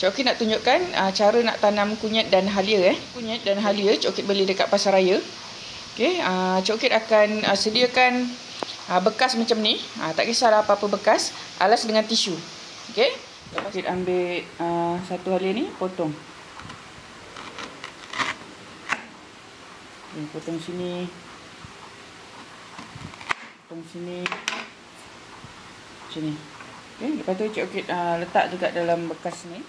Cik Okey nak tunjukkan cara nak tanam kunyit dan halia. Kunyit dan halia Cik Okey beli dekat pasar raya. Okey, Cik Okey akan sediakan bekas macam ni. Tak kisahlah apa-apa bekas, alas dengan tisu. Okey. Lepas kita ambil satu halia ni, potong. Okay, potong sini. Potong sini. Macam ni. Okay, lepas tu Cik Okey letak juga dalam bekas ni.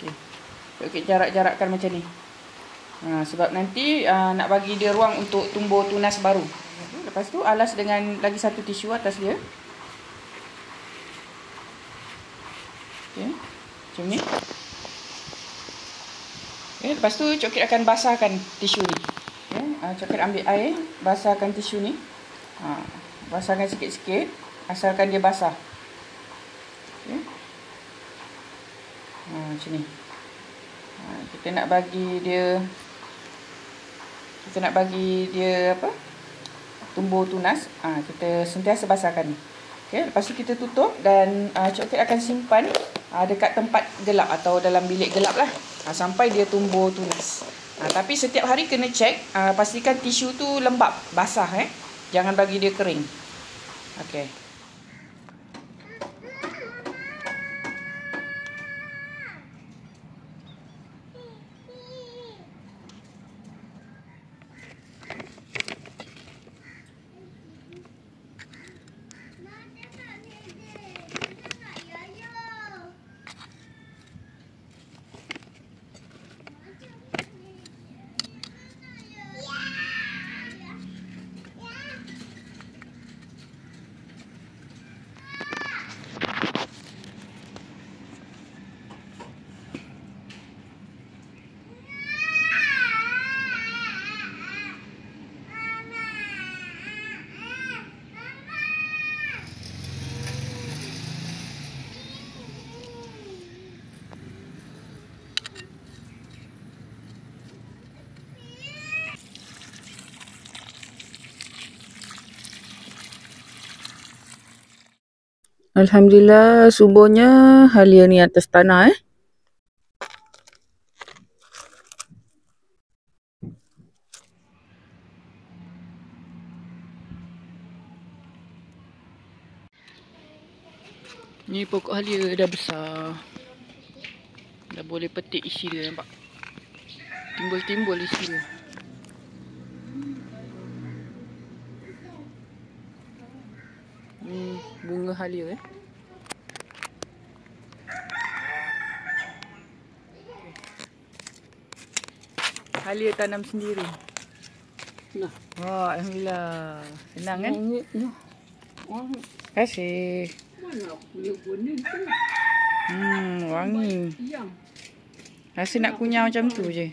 Okay. Cik Okey jarak-jarakkan macam ni. Sebab nanti nak bagi dia ruang untuk tumbuh tunas baru. Lepas tu alas dengan lagi satu tisu atas dia. Okay. Macam ni. Okay, lepas tu Cik Okey akan basahkan tisu ni. Okay. Cik Okey ambil air, basahkan tisu ni. Basahkan sikit-sikit, asalkan dia basah. Okay. Macam ni. Kita nak bagi dia apa? Tumbuh tunas. Kita sentiasa basahkan ni. Okay, lepas tu kita tutup dan Cik Okey akan simpan dekat tempat gelap atau dalam bilik gelap lah. Sampai dia tumbuh tunas. Tapi setiap hari kena cek, pastikan tisu tu lembap, basah. Jangan bagi dia kering. Okey. Alhamdulillah suburnya halia ni atas tanah. Ni pokok halia dah besar. Dah boleh petik isi dia, nampak? Timbul-timbul isi dia. Bunga halia Halia tanam sendiri. Nah. Alhamdulillah. Senang kan? Terima kasih. Wangi. Rasa nak kunyah macam tu je.